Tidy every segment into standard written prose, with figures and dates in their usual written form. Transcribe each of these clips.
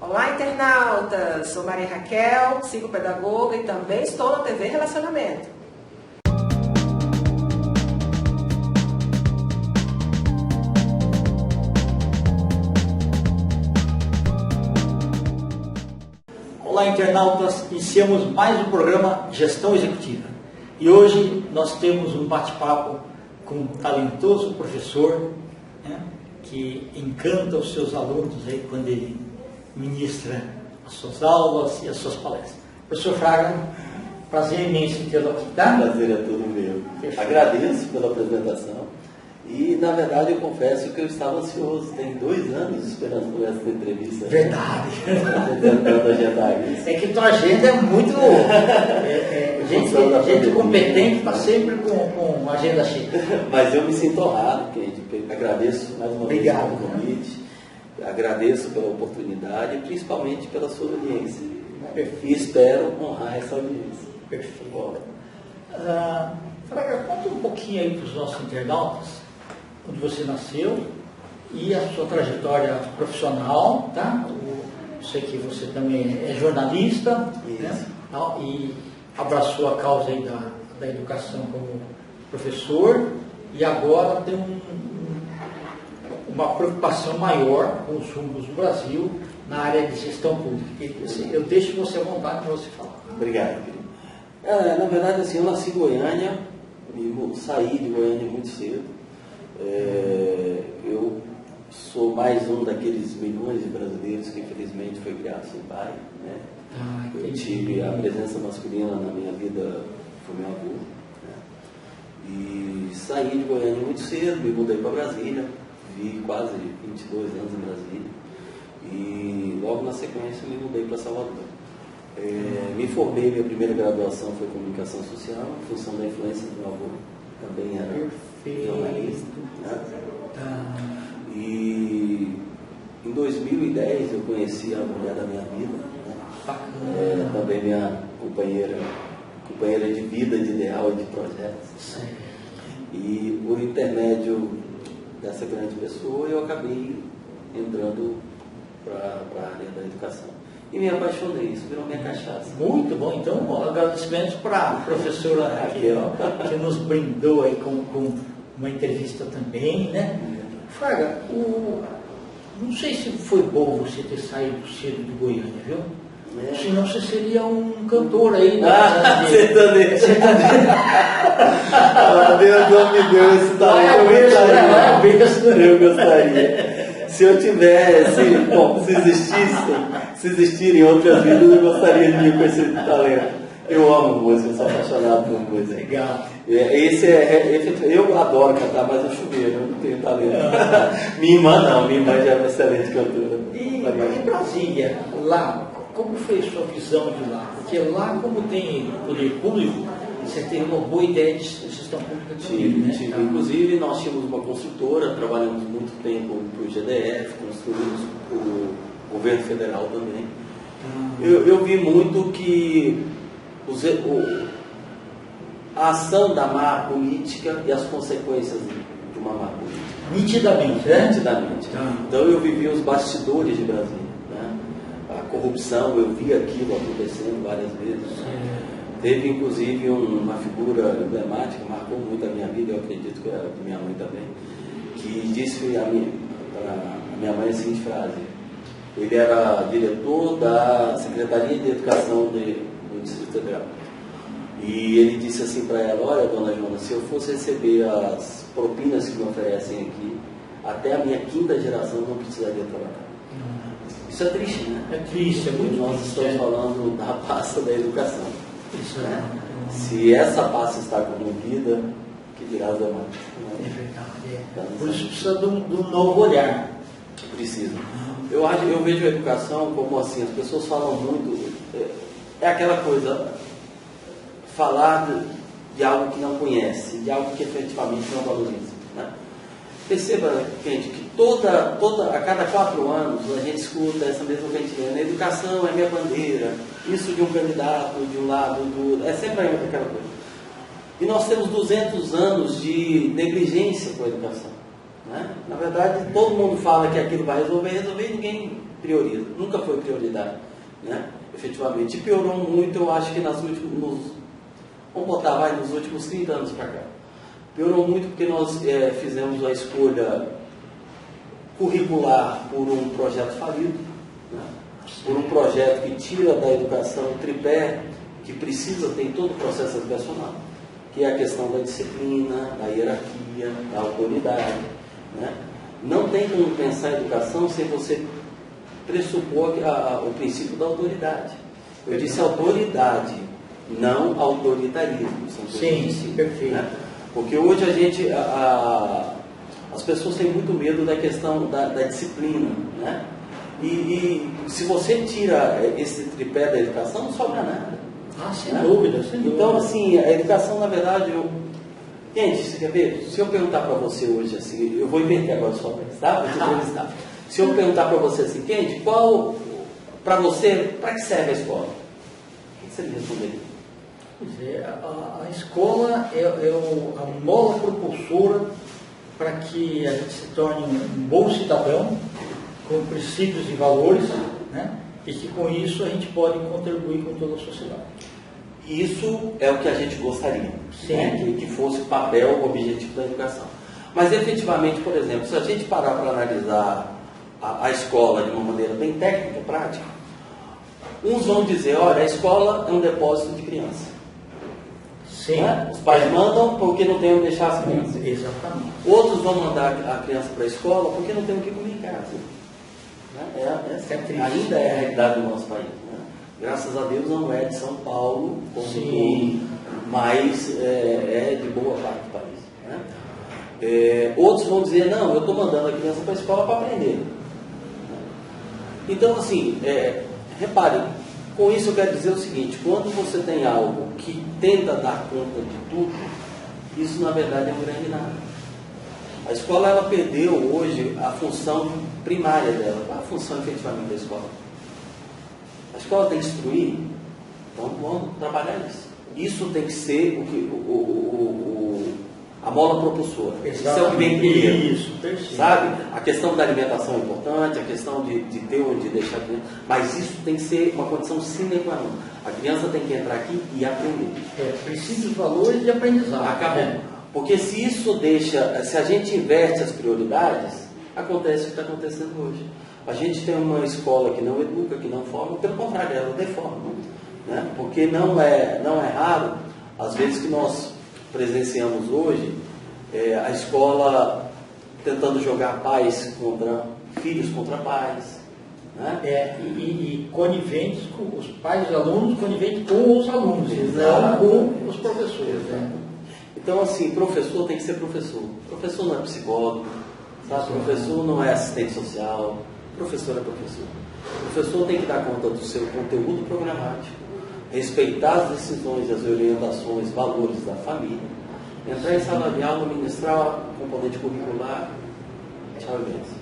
Olá, internautas! Sou Maria Raquel, psicopedagoga e também estou na TV Relacionamento. Olá, internautas! Iniciamos mais um programa Gestão Executiva. E hoje nós temos um bate-papo com um talentoso professor, né, que encanta os seus alunos aí quando ele ministra as suas aulas e as suas palestras. Professor Fraga, prazer imenso em tê-lo aqui, tá? Prazer é todo meu. Agradeço pela apresentação e, na verdade, eu confesso que eu estava ansioso. Tem 2 anos esperando por essa entrevista. Verdade. Tentando agendar isso. É que tua agenda é muito... gente competente está sempre com agenda cheia. Mas eu me sinto honrado, Kendi. Agradeço mais uma vez pelo convite. Agradeço pela oportunidade e principalmente pela sua audiência. Perfeito. E espero honrar essa audiência. Perfeito. Fraga, conta um pouquinho aí para os nossos internautas onde você nasceu e a sua trajetória profissional, tá? Eu sei que você também é jornalista, né? E abraçou a causa aí da educação como professor e agora tem uma preocupação maior com os rumos do Brasil na área de gestão pública. Eu deixo você à vontade para você falar. Obrigado, querido. Na verdade, assim, eu nasci em Goiânia, saí de Goiânia muito cedo. Eu sou mais um daqueles milhões de brasileiros que infelizmente foi criado sem pai, né? Eu tive a presença masculina na minha vida, foi meu avô, né? E saí de Goiânia muito cedo, me mudei para Brasília, vi quase 22 anos em Brasília e logo na sequência me mudei para Salvador. Me formei, minha primeira graduação foi Comunicação Social, em função da influência do meu avô, também era jornalista, né? E em 2010 eu conheci a mulher da minha vida, né? Também minha companheira de vida, de ideal e de projetos. E por intermédio dessa grande pessoa eu acabei entrando para a área da educação. E me apaixonei, isso virou minha cachaça. Muito bom, então agradecimentos para a professora Raquel, que nos brindou aí com uma entrevista também, né? Fraga, não sei se foi bom você ter saído cedo de Goiânia, viu? Senão você seria um cantor aí. Sertanejo. Deus não me deu esse talento. Eu gostaria. Se eu tivesse, se existirem outras vidas, eu gostaria de vir com esse talento. Eu amo música, eu sou apaixonado por música. Legal. Eu adoro cantar, mas eu chuveiro, eu não tenho talento. Minha irmã já é uma excelente cantora. E em Brasília, lá, como foi a sua visão de lá? Porque lá, como tem poder público, você tem uma boa ideia de gestão pública também, né? Inclusive, nós tínhamos uma construtora, trabalhamos muito tempo para o GDF, construímos para o governo federal também. Eu vi muito que a ação da má política e as consequências de uma má política. Nitidamente, né? Nitidamente. Então eu vivi os bastidores de Brasília, né? A corrupção, eu vi aquilo acontecendo várias vezes. Teve inclusive uma figura emblemática, marcou muito a minha vida, eu acredito que era de minha mãe também, que disse para a minha mãe a seguinte frase: ele era diretor da Secretaria de Educação do Distrito Federal. E ele disse assim para ela: olha, dona Joana, se eu fosse receber as propinas que me oferecem aqui, até a minha 5ª geração eu não precisaria trabalhar. Isso é triste, né? É triste, é muito Nós triste. estamos falando da pasta da educação. Isso, né? Se essa pasta está corrompida, que dirá as demais? É verdade. Por isso precisa de um novo olhar. Precisa. Eu vejo a educação como assim, as pessoas falam muito, é aquela coisa, falar de algo que não conhece, de algo que efetivamente não valoriza, né? Perceba, gente, que a cada 4 anos a gente escuta essa mesma cantilena: a educação é minha bandeira, isso de um candidato, de um lado, do outro, é sempre aquela coisa. E nós temos 200 anos de negligência com a educação, né? Na verdade, todo mundo fala que aquilo vai resolver, e ninguém prioriza, nunca foi prioridade, né? Efetivamente. E piorou muito, eu acho que vamos botar, vai, nos últimos 30 anos para cá. Piorou muito porque nós fizemos a escolha curricular por um projeto falido, né? Por um projeto que tira da educação o tripé que precisa ter em todo o processo educacional, que é a questão da disciplina, da hierarquia, da autoridade, né? Não tem como pensar em educação sem você pressupor o princípio da autoridade. Eu disse autoridade, não autoritarismo. Sim, perfeito. Né? Porque hoje as pessoas têm muito medo da questão da disciplina, né? E se você tira esse tripé da educação, não sobra nada. Sem né? dúvida, sem dúvida. Então, assim, a educação, na verdade, gente, você quer ver? Se eu perguntar para você hoje, assim, eu vou inventar agora só para tá? Se eu perguntar para você assim, Kendi, para você, para que serve a escola? O que você me responderia? Pois é, a escola é a mola propulsora para que a gente se torne um bom cidadão, com princípios e valores, né? E que com isso a gente pode contribuir com toda a sociedade. Isso é o que a gente gostaria, né? que fosse o papel, o objetivo da educação. Mas efetivamente, por exemplo, se a gente parar para analisar a escola de uma maneira bem técnica e prática, uns vão dizer, olha, a escola é um depósito de criança. Sim. Né? Os pais mandam porque não tem onde deixar as crianças. Exatamente. Outros vão mandar a criança para a escola porque não tem o que comer em casa. Né? Ainda é a realidade do nosso país. Né? Graças a Deus não é de São Paulo, como todo, mas é de boa parte do país. Né? Outros vão dizer, não, eu estou mandando a criança para a escola para aprender. Então, assim, repare, com isso eu quero dizer o seguinte, quando você tem algo que tenta dar conta de tudo, isso na verdade é um grande nada. A escola, ela perdeu hoje a função primária dela. Qual é a função efetivamente da escola? A escola tem que instruir, então vamos trabalhar isso. Isso tem que ser a mola propulsora. Isso é o que vem primeiro. Isso, perfeito. Sabe? A questão da alimentação é importante, a questão de ter onde deixar a criança, mas isso tem que ser uma condição sine qua non. A criança tem que entrar aqui e aprender. Princípios, valores de aprendizado. Acabou. Porque se a gente inverte as prioridades, acontece o que está acontecendo hoje. A gente tem uma escola que não educa, que não forma, pelo contrário, ela deforma. Né? Porque não é raro, às vezes que nós presenciamos hoje, a escola tentando jogar filhos contra pais. Né? E coniventes com os pais dos alunos, coniventes com os alunos, não com os professores. Né? Então, assim, professor tem que ser professor. Professor não é psicólogo, sabe? Professor não é assistente social, professor é professor. Professor tem que dar conta do seu conteúdo programático, respeitar as decisões, as orientações, valores da família, entrar em sala de aula, ministrar componente curricular, tchau e benção,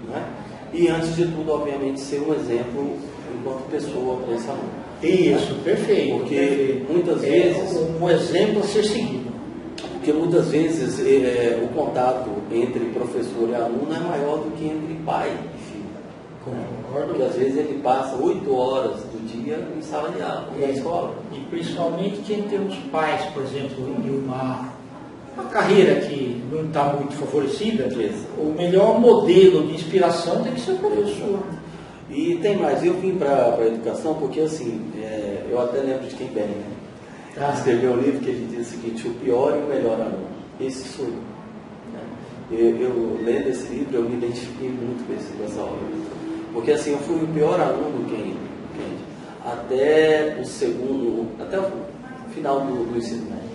né? E antes de tudo, obviamente, ser um exemplo enquanto pessoa para esse aluno. Isso, perfeito. Porque muitas vezes um exemplo a ser seguido. Porque muitas vezes o contato entre professor e aluno é maior do que entre pai e filho. Concordo. Porque às vezes ele passa 8 horas do dia em sala de aula, na escola. E principalmente quem tem os pais, por exemplo, em uma carreira que não está muito favorecida, o melhor modelo de inspiração tem que ser o professor. E tem mais, eu vim para a educação porque assim, eu até lembro de quem bem, né? Escreveu um livro que ele diz o seguinte, o pior e o melhor aluno. Esse sou eu. Né? Eu lendo esse livro, eu me identifiquei muito com essa obra. Porque assim, eu fui o pior aluno até o final do ensino médio.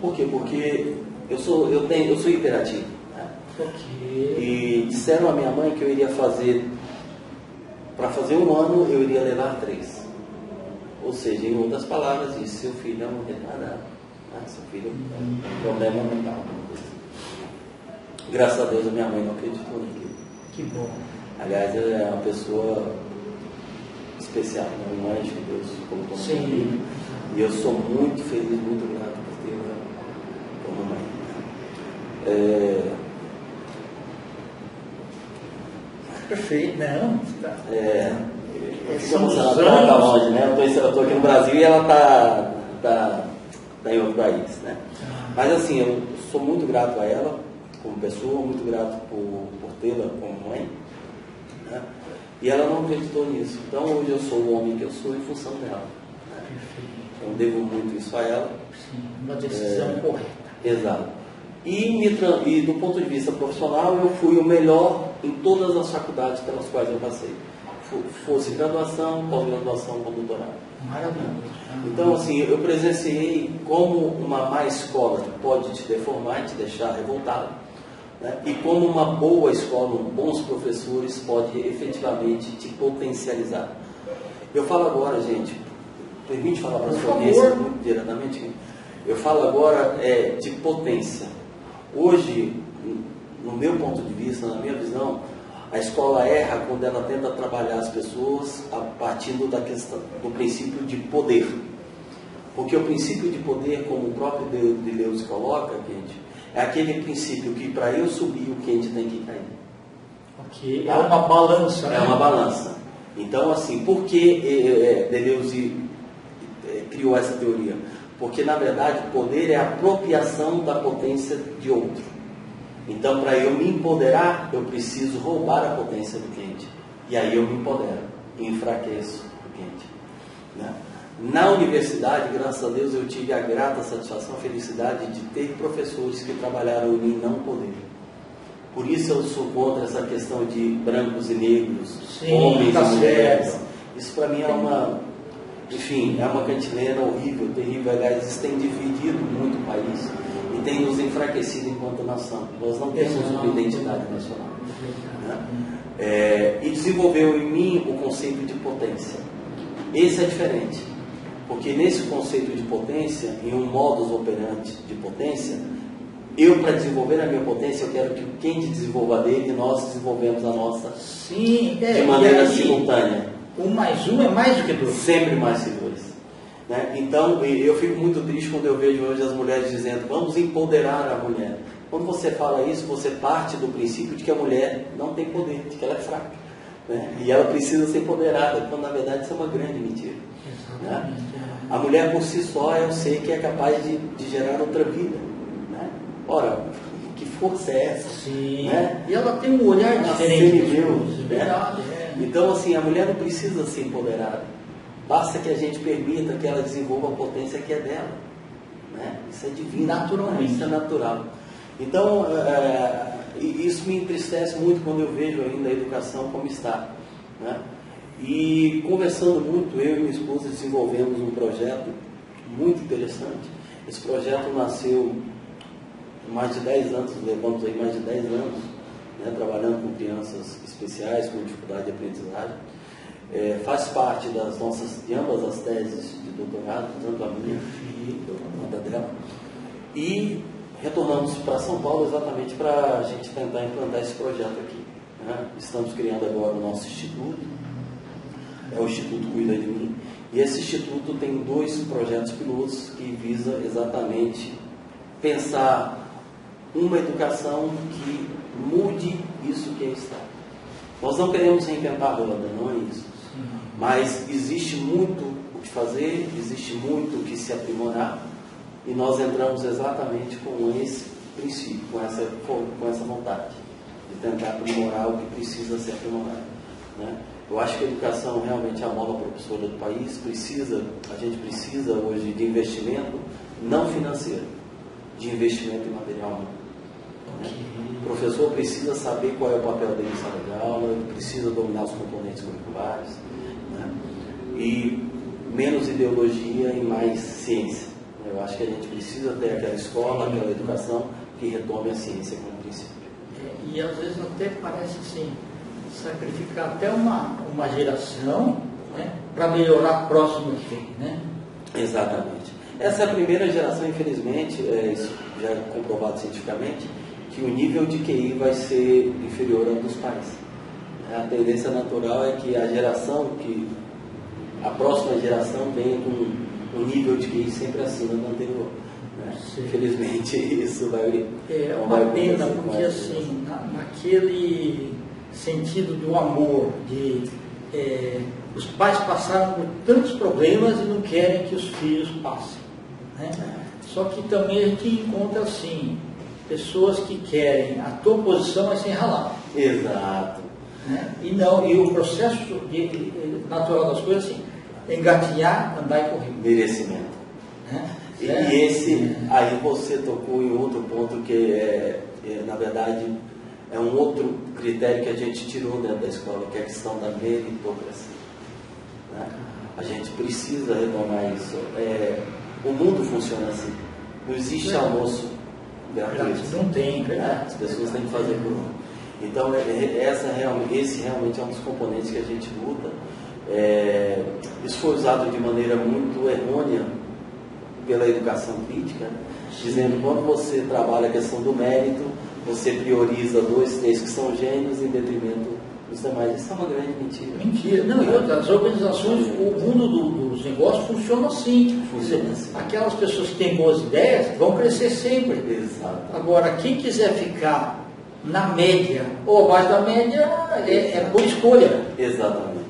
Por quê? Porque eu sou hiperativo. Né? Okay. E disseram à minha mãe que eu iria fazer, para fazer 1 ano, eu iria levar 3. Ou seja, em outras palavras, disse, seu filho é um retardado. Seu filho é um problema mental. Graças a Deus a minha mãe não acreditou naquilo. Que bom. Aliás, ela é uma pessoa especial, um anjo que Deus colocou na minha vida. E eu sou muito feliz, muito grato por ter como mãe. Perfeito, não. Fica emocionado, ela está longe, né? Eu estou aqui no Brasil e ela está em outro país, né? Mas assim, eu sou muito grato a ela como pessoa, muito grato por tê-la como mãe, né? E ela não acreditou nisso. Então hoje eu sou o homem que eu sou em função dela, né? Eu devo muito isso a ela. Sim, uma decisão correta. Exato. E do ponto de vista profissional, eu fui o melhor em todas as faculdades pelas quais eu passei. Fosse graduação, pós-graduação ou doutorado. Maravilhoso. Então, assim, eu presenciei como uma má escola pode te deformar e te deixar revoltado, né? E como uma boa escola, bons professores, pode efetivamente te potencializar. Eu falo agora, gente, permite falar para a sua audiência muito diretamente? Eu falo agora de potência. Hoje, no meu ponto de vista, na minha visão, a escola erra quando ela tenta trabalhar as pessoas a partir da questão, do princípio de poder. Porque o princípio de poder, como o próprio Deus coloca, gente, é aquele princípio que para eu subir, o quente tem que cair. Ok, é uma balança. É uma balança. Então, assim, por que Deleuze criou essa teoria? Porque, na verdade, o poder é a apropriação da potência de outro. Então, para eu me empoderar, eu preciso roubar a potência do cliente. E aí eu me empodero e enfraqueço o cliente, né? Na universidade, graças a Deus, eu tive a grata satisfação, a felicidade de ter professores que trabalharam em mim não poder. Por isso eu sou contra essa questão de brancos e negros, homens e mulheres. Isso para mim é uma cantilena horrível, terrível. Aliás, isso tem dividido muito o país e tem nos enfraquecido enquanto nação. Nós não temos uma identidade nacional, né? E desenvolveu em mim o conceito de potência. Esse é diferente, porque nesse conceito de potência, em um modus operandi de potência, eu, para desenvolver a minha potência, eu quero que quem desenvolva dele, nós desenvolvemos a nossa. Sim, de maneira simultânea. 1 mais 1 é mais do que 2. Sempre mais que 2. Né? Então, eu fico muito triste quando eu vejo hoje as mulheres dizendo, vamos empoderar a mulher. Quando você fala isso, você parte do princípio de que a mulher não tem poder, de que ela é fraca, né? E ela precisa ser empoderada, quando na verdade isso é uma grande mentira. Né? A mulher por si só, eu sei que é capaz de gerar outra vida. Né? Ora, que força é essa? Sim. Né? E ela tem um olhar diferente. Verdade. Então, assim, a mulher não precisa ser empoderada. Basta que a gente permita que ela desenvolva a potência que é dela. Né? Isso é divino. Naturalmente. Isso é natural. Então, isso me entristece muito quando eu vejo ainda a educação como está. Né? E conversando muito, eu e minha esposa desenvolvemos um projeto muito interessante. Esse projeto nasceu há mais de 10 anos, levamos aí mais de 10 anos, né, trabalhando com crianças especiais, com dificuldade de aprendizagem. Faz parte de ambas as teses de doutorado, tanto a minha quanto a dela. E retornamos para São Paulo exatamente para a gente tentar implantar esse projeto aqui. Né? Estamos criando agora o nosso instituto, o Instituto Cuida de Mim, e esse instituto tem 2 projetos pilotos que visa exatamente pensar uma educação que mude isso que está. Nós não queremos reinventar a roda, não é isso. Mas existe muito o que fazer, existe muito o que se aprimorar, e nós entramos exatamente com esse princípio, com essa vontade de tentar aprimorar o que precisa ser aprimorado. Né? Eu acho que a educação realmente é a mola propulsora do país. A gente precisa hoje de investimento não financeiro, de investimento em material humano. Né? O professor precisa saber qual é o papel dele em sala de aula, ele precisa dominar os componentes curriculares, né? E menos ideologia e mais ciência. Eu acho que a gente precisa ter aquela escola, aquela educação que retome a ciência como princípio. E às vezes até parece assim, sacrificar até uma geração, né, para melhorar a próxima que vem, né? Exatamente. Essa é a primeira geração, infelizmente, isso já é comprovado cientificamente, que o nível de QI vai ser inferior ao dos pais. A tendência natural é que a próxima geração venha com um nível de QI sempre acima do anterior. Né? Infelizmente, isso vai... É uma pena, porque assim, naquele sentido do amor, os pais passaram por tantos problemas e não querem que os filhos passem, né? Só que também a gente encontra assim, pessoas que querem a tua posição é sem ralar. Exato. Né? E o processo natural das coisas assim, engatinhar, andar e correr. Merecimento. Né? E aí você tocou em outro ponto que na verdade, é um outro critério que a gente tirou dentro da escola, que é a questão da meritocracia. Né? A gente precisa retomar isso. O mundo funciona assim. Não existe almoço gratuito. Não tem, verdade. As pessoas têm que fazer por um. Então, esse realmente é um dos componentes que a gente luta. Isso foi usado de maneira muito errônea pela educação crítica, dizendo que quando você trabalha a questão do mérito, você prioriza 2, 3 que são gênios em detrimento dos demais. Isso é uma grande mentira. Mentira. Não, e outras organizações, o mundo dos negócios funciona assim. Funciona assim. Aquelas pessoas que têm boas ideias vão crescer sempre. Exato. Agora, quem quiser ficar na média ou abaixo da média é por escolha. Exatamente.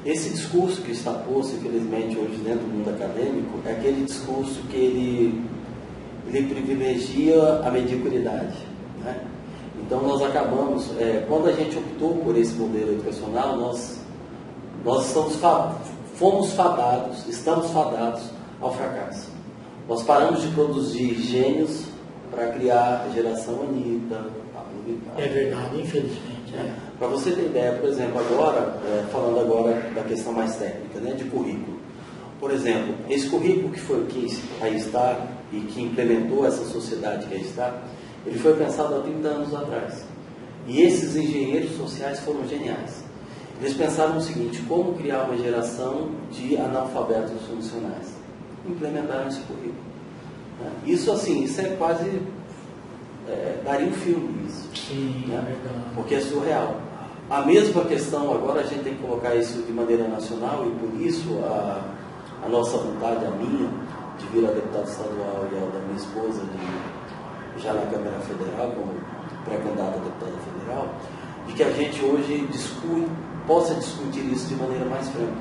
Esse discurso que está posto, infelizmente, hoje dentro do mundo acadêmico, é aquele discurso que ele privilegia a mediocridade. Né? Então, nós acabamos, quando a gente optou por esse modelo educacional, nós estamos fadados ao fracasso. Nós paramos de produzir gênios para criar a geração Anitta. É verdade, infelizmente. Para você ter ideia, por exemplo, agora, falando agora da questão mais técnica, né, de currículo. Por exemplo, esse currículo que aí está e que implementou essa sociedade que aí está, ele foi pensado há 30 anos atrás. E esses engenheiros sociais foram geniais. Eles pensaram o seguinte: como criar uma geração de analfabetos funcionais? Implementaram esse currículo. Isso assim, isso é quase... daria um filme isso. Sim, né? É verdade. Porque é surreal. A mesma questão, agora a gente tem que colocar isso de maneira nacional, e por isso a nossa vontade, a minha, de vir a deputado estadual e a da minha esposa, já na Câmara Federal, como pré-candidata a deputada federal, de que a gente hoje possa discutir isso de maneira mais franca.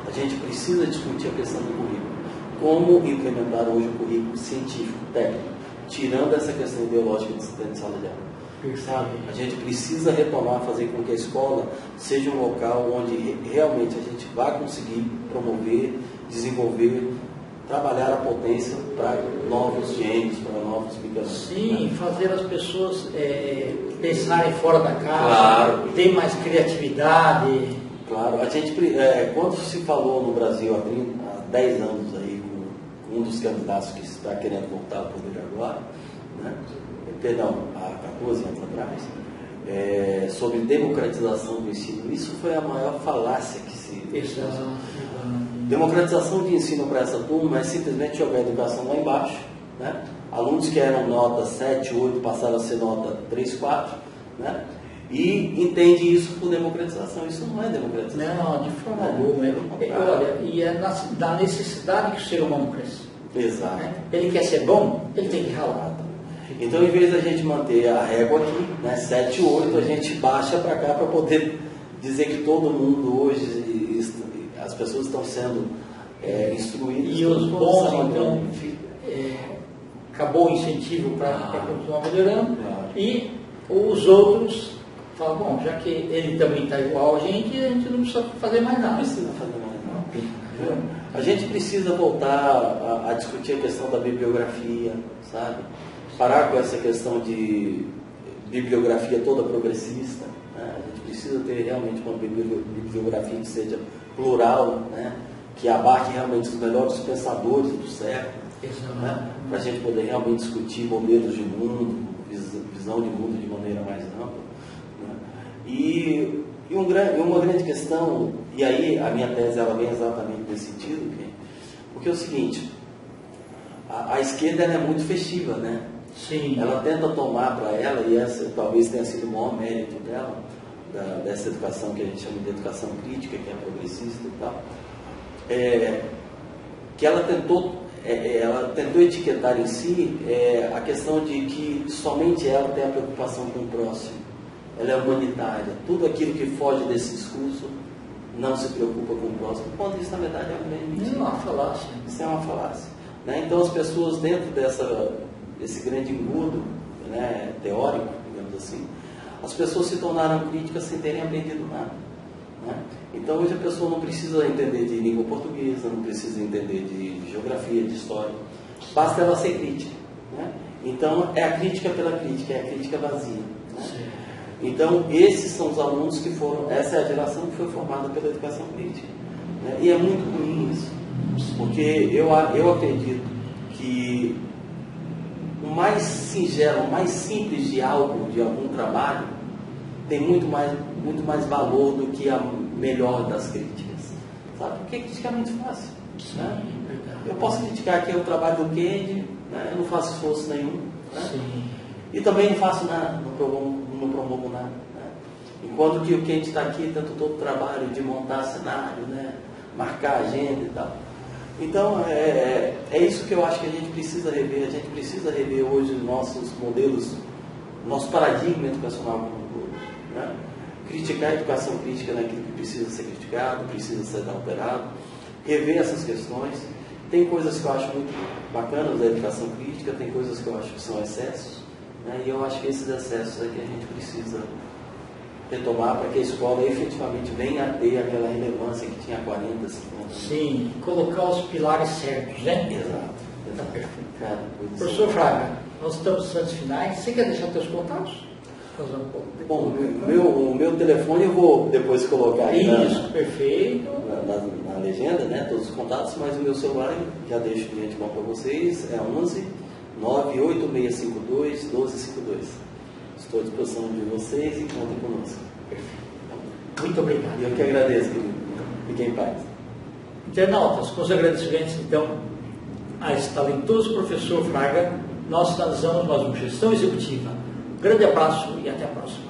A gente precisa discutir a questão do currículo. Como implementar hoje o currículo científico, técnico, tirando essa questão ideológica de dentro de sala de aula. Sabe? A gente precisa retomar, fazer com que a escola seja um local onde realmente a gente vai conseguir promover, desenvolver, trabalhar a potência para novos gênios, para novos micro-organismos. Sim, fazer as pessoas pensarem fora da casa, claro. Ter mais criatividade. Claro, a gente, quando se falou no Brasil há 10 anos aí, com um dos candidatos que está querendo voltar ao poder agora, né? Perdão, há 14 anos atrás, sobre democratização do ensino. Isso foi a maior falácia que se... Exato. Democratização de ensino para essa turma é simplesmente jogar a educação lá embaixo, né? Alunos que eram nota 7, 8 passaram a ser nota 3, 4, né? E entende isso por democratização. Isso não é democratização. Não, de forma alguma. Olha, e é da necessidade que o ser humano cresce. Exato. Né? Ele quer ser bom, ele tem que ralar. Então, em vez da gente manter a régua aqui, né, 7, 8, a gente baixa para cá para poder dizer que todo mundo hoje, as pessoas estão sendo instruídas. E os bons, então, acabou o incentivo para continuar melhorando. Claro. E os outros falam, bom, já que ele também está igual a gente não precisa fazer mais nada. Não precisa fazer mais nada. A gente precisa voltar a discutir a questão da bibliografia, sabe? Parar com essa questão de bibliografia toda progressista. Né? A gente precisa ter realmente uma bibliografia que seja plural, né? Que abarque realmente os melhores pensadores do século, né? Para a gente poder realmente discutir modelos de mundo, visão de mundo de maneira mais ampla. Né? E uma grande questão, e aí a minha tese ela vem exatamente nesse sentido, porque é o seguinte: a esquerda ela é muito festiva, né? Sim. Ela tenta tomar para ela, e essa talvez tenha sido o maior mérito dela, dessa educação que a gente chama de educação crítica, que é progressista e tal, que ela tentou etiquetar em si a questão de que somente ela tem a preocupação com o próximo, ela é humanitária. Tudo aquilo que foge desse discurso não se preocupa com o próximo. Quando isso, na verdade, é uma grande mentira. Não, uma falácia. Isso é uma falácia. Né? Então, as pessoas dentro desse grande engodo, né, teórico, digamos assim, as pessoas se tornaram críticas sem terem aprendido nada. Né? Então, hoje a pessoa não precisa entender de língua portuguesa, não precisa entender de geografia, de história. Basta ela ser crítica. Né? Então, é a crítica pela crítica, é a crítica vazia. Né? Então, esses são os alunos que foram, essa é a geração que foi formada pela educação crítica. Né? E é muito ruim isso, porque eu acredito que o mais singelo, o mais simples de algo, de algum trabalho, tem muito mais valor do que a melhor das críticas. Sabe? Porque criticar é muito fácil. Né? Eu posso criticar aqui o trabalho do Kennedy, né? Eu não faço esforço nenhum. Né? E também não faço nada, não promovo nada. Né? Enquanto que o Kennedy está aqui, tanto todo o trabalho de montar cenário, né? Marcar agenda e tal. Então, é isso que eu acho que a gente precisa rever. A gente precisa rever hoje os nossos modelos, nosso paradigma educacional como um todo. Né? Criticar a educação crítica naquilo que precisa ser criticado, precisa ser alterado, rever essas questões. Tem coisas que eu acho muito bacanas da educação crítica, tem coisas que eu acho que são excessos, né? E eu acho que esses excessos é que a gente precisa retomar para que a escola efetivamente venha a ter aquela relevância que tinha 40, 50 anos. Sim, colocar os pilares certos, né? Exato. Está perfeito. Cara, Professor Fraga, nós estamos nos instantes finais. Você quer deixar seus contatos? Bom, o meu telefone eu vou depois colocar aí perfeito. Na legenda, né, todos os contatos, mas o meu celular já deixo de antemão para vocês, é 11 98652 1252. Estou à disposição de vocês e contem conosco. Muito obrigado. E eu que agradeço, querido. Fiquem em paz. Internautas, com os agradecimentos, então, a esse talentoso professor Fraga, nós finalizamos mais uma gestão executiva. Grande abraço e até a próxima.